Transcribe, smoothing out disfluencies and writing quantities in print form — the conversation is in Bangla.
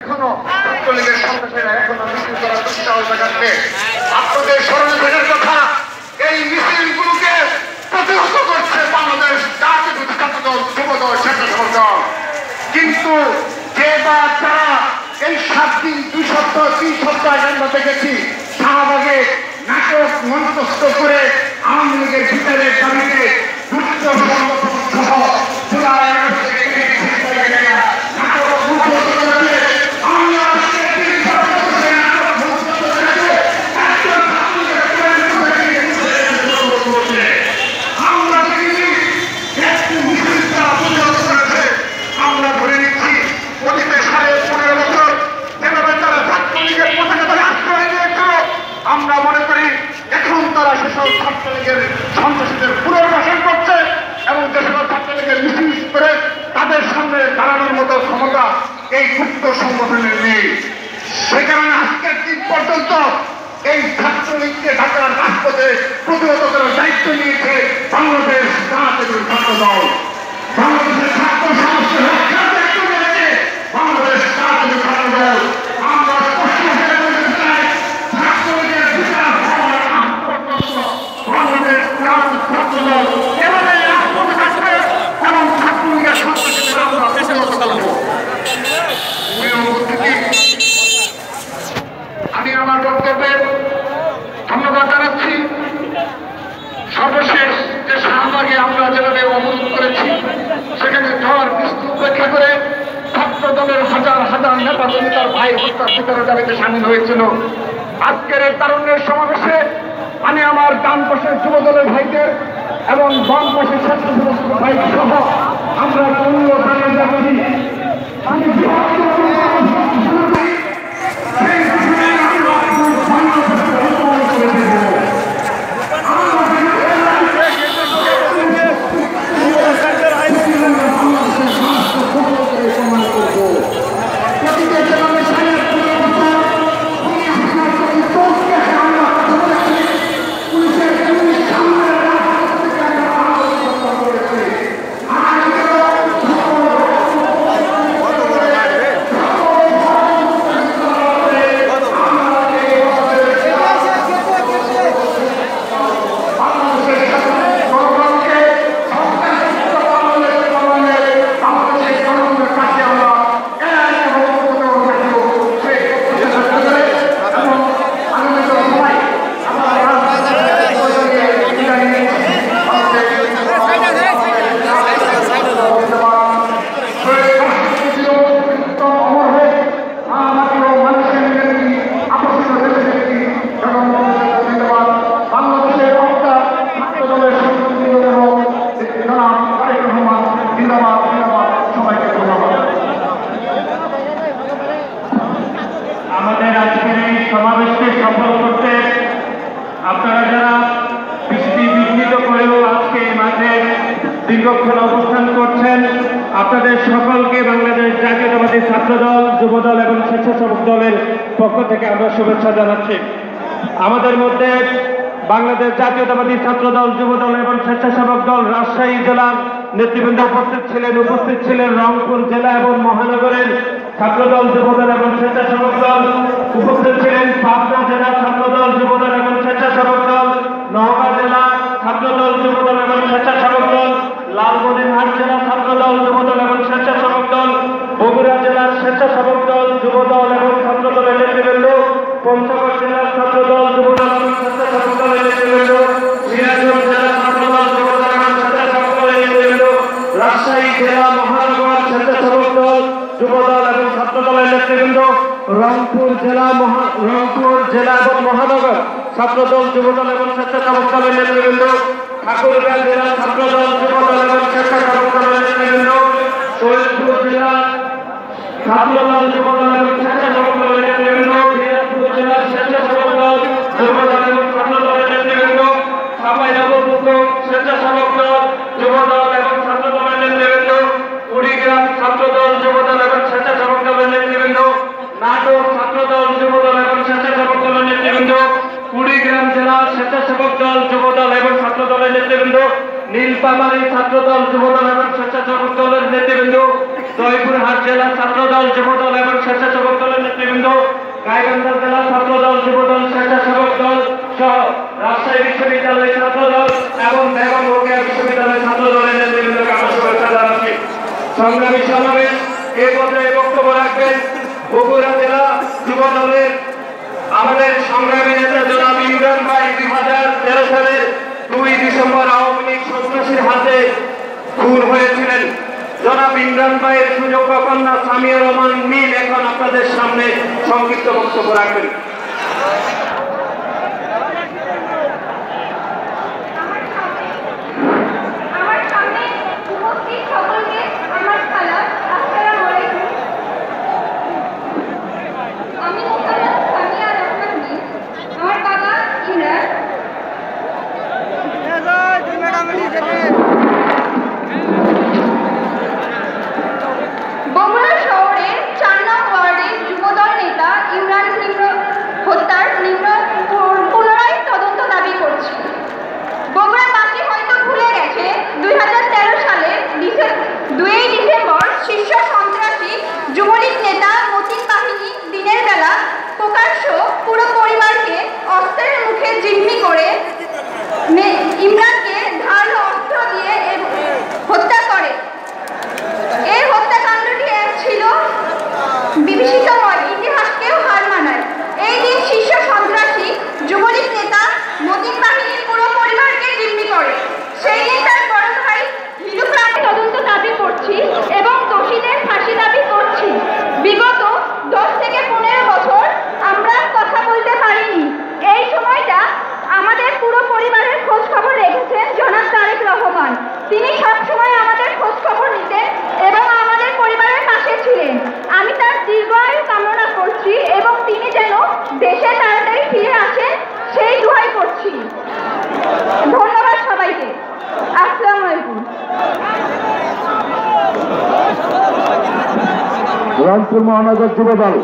এখনো ছাত্রলীগের সন্ত্রাসীরা এখনো মিছিল করার উৎসাহ দেখাচ্ছে। আপনাদের স্মরণে থাকার কথা, এই মিছিলগুলোকে প্রতিহত করছে বাংলাদেশ জাতীয় ছাত্র দল, যুব দল, স্বেচ্ছাসেবক দল। কিন্তু যে বা যারা এই 7 দিন 2 সপ্তাহ 3 সপ্তাহ আমরা দেখেছি শাহবাগে নাটক মঞ্চস্থ করে আওয়ামী লীগের ভিতরের দাবিতে দুষ্ট সংগঠন সহ জুলাই আমরা মনে করি এখন তারা সেসব ছাত্রলীগের সন্ত্রাসীদের পুনর্বাসন করছে এবং যেসব ছাত্রলীগের মিছিল করে তাদের সামনে দাঁড়ানোর মতো ক্ষমতা এই গুপ্ত সংগঠনের নেই। সে কারণে আজকের দিন পর্যন্ত এই ছাত্রলীগকে ঢাকার রাজপথে প্রতিহত করার দায়িত্ব নিয়েছে বাংলাদেশ জাতীয় ছাত্র দল। বাংলাদেশের ছাত্র সমাজকে রক্ষার দায়িত্ব নিয়েছে বাংলাদেশ জাতীয় ছাত্র দল। আমরা আমি আমার বক্তব্যে ধন্যবাদ জানাচ্ছি। সর্বশেষ যে শাহবাগে আমরা যেভাবে অবরোধ করেছি সেখানে ঝড় বৃষ্টি উপেক্ষা করে ছাত্র দলের হাজার হাজার নেতা কর্মী তার ভাই হত্যার বিচারের দাবিতে সামিল হয়েছিল। আজকের এই তারুণ্যের সমাবেশে আমি আমার ডান পাশের যুব দলের ভাইদের এবং বাম পাশের স্বেচ্ছাসেবক ভাই সহ আমরা দলীয় দাঁড়িয়ে যাচ্ছি। আমি সমাবেশকে সফল করতে আপনারা যারা বৃষ্টি বিঘ্নিত করেও আজকে মাঠে দীর্ঘক্ষণ অবস্থান করছেন, আপনাদের সকলকে বাংলাদেশ জাতীয়তাবাদী ছাত্র দল, যুব দল এবং স্বেচ্ছাসেবক দলের পক্ষ থেকে আমরা শুভেচ্ছা জানাচ্ছি। আমাদের মধ্যে বাংলাদেশ জাতীয়তাবাদী ছাত্র দল, যুব দল এবং স্বেচ্ছাসেবক দল রাজশাহী জেলার নেতৃবৃন্দ উপস্থিত ছিলেন রংপুর জেলা এবং মহানগরের ছাত্রদল, যুবদল এবং স্বেচ্ছাসেবক দল উপস্থিত ছিলেন পাবনা জেলা ছাত্রদল, যুবদল এবং স্বেচ্ছাসেবক দল, নওগাঁ জেলা ছাত্রদল, যুবদল এবং স্বেচ্ছাসেবক দল, লালমনিরহাট জেলা ছাত্রদল, যুবদল এবং স্বেচ্ছাসেবক দল, বগুড়া জেলার স্বেচ্ছাসেবক দল, যুবদল এবং ছাত্রদলের নেতৃবৃন্দ, পঞ্চগড় জেলার ছাত্রদল, যুবদল এবং স্বেচ্ছাসেবক দলের নেতৃবৃন্দ, সিরাজগঞ্জ জেলার ছাত্রদল, যুবদল এবং স্বেচ্ছাসেবক দলের নেতৃবৃন্দ, রাজশাহী জেলা মহানগর স্বেচ্ছাসেবক দল, যুবদল এবং ছাত্রদলের নেতৃবৃন্দ, রংপুর জেলা এবং মহানগর ছাত্রদল, যুবদল এবং স্বেচ্ছাসেবক দলের নেতৃবৃন্দ, ঠাকুরগাঁও জেলা ছাত্রদল, যুবদল এবং স্বেচ্ছাসেবক দলের নেতৃবৃন্দ, শহীদপুর জেলা ছাত্রদল, যুবদল এবং স্বেচ্ছাসেবক দলের নেতৃবৃন্দ, দিনাজপুর জেলা স্বেচ্ছাসেবক দল, যুবদল এবং ছাত্রদলের নেতৃবৃন্দ, চাঁপাইনবাবগঞ্জ স্বেচ্ছাসেবক দল, যুবদল এবং ছাত্রদলের নেতৃবৃন্দ, কুড়িগ্রাম ছাত্রদল, যুবদল এবং স্বেচ্ছাসেবক দলের নেতৃবৃন্দ, নাটোর ছাত্রদল, যুবদল এবং স্বেচ্ছাসেবক দলের নেতৃবৃন্দ, কুড়িগ্রাম জেলা স্বেচ্ছাসেবক দল, যুবদল এবং ছাত্রদলের নেতৃবৃন্দ, নীলফামারী ছাত্রদল, যুবদল এবং স্বেচ্ছাসেবক দলের নেতৃবৃন্দ, জয়পুরহাট জেলা ছাত্রদল যুবদল এবং স্বেচ্ছাসেবক দলের নেতৃবৃন্দ, গাইবান্ধা জেলা ছাত্রদল যুবদল স্বেচ্ছাসেবক দল সহ রাজশাহী বিশ্ববিদ্যালয়ের ছাত্রদল এবং বেগম রোকেয়া বিশ্ববিদ্যালয়ের ছাত্রদলের নেতৃবৃন্দকে আমার শুভেচ্ছা জানাচ্ছি। সংগ্রামী সমাবেশ এই পর্যায়ে বক্তব্য রাখবেন বগুড়া জেলা যুবদলের আমাদের সংগ্রামী নেতা জনাব ইমরান ভাই। 2013 সালের 2 ডিসেম্বর আওয়ামী লীগ সন্ত্রাসীর হাতে খুন হয়েছিলেন। জনাব ইমরান ভাইয়ের সুযোগ্য কন্যা সামিয়া রহমান মিম এখন আপনাদের সামনে সংক্ষিপ্ত বক্তব্য রাখবেন। বগুড়া শহরের 4 নং ওয়ার্ডের যুবদল নেতা ইমরান হত্যার পুনরায় তদন্ত দাবি করছি। বগুড়াবাসী হয়তো ভুলে গেছে 2013 সালের 2 ডিসেম্বর শীর্ষ সন্ত্রাসী যুবলীগ নেতা মতিন বাহিনী দিনের বেলা প্রকাশ্য পুরো পরিবারকে অস্ত্রের মুখে জিম্মি করে ইমরানকে ধারালো অস্ত্র দিয়ে হত্যা করে। এই হত্যাকাণ্ডটি ছিল বিভীষিকাময়, ইতিহাসকেও হার মানায়। এই দিন শীর্ষ সন্ত্রাসী যুবলীগ নেতা মতিন বাহিনীর পুরো পরিবারকে জিম্মি করে। সেই দিন তার বড় ভাই হিলু প্রাণে তদন্ত দাবি করছি এবং দোষীদের ফাঁসি দাবি করছি। বিগত 10 থেকে 15 বছর আমরা কথা বলতে পারিনি। এই সময়টা আমাদের পুরো পরিবারের খোঁজ খবর রেখেছেন জনাব তারেক রহমান। তিনি সবসময় আমাদের খোঁজ খবর নিতেন এবং আমাদের পরিবারের পাশে ছিলেন। আমি তার দীর্ঘায়ু কামনা করছি এবং তিনি যেন দেশে তাড়াতাড়ি ফিরে আসেন সেই দোয়াই করছি। ধন্যবাদ সবাইকে। আসসালামু আলাইকুম। রংপুর মহানগর যুবদল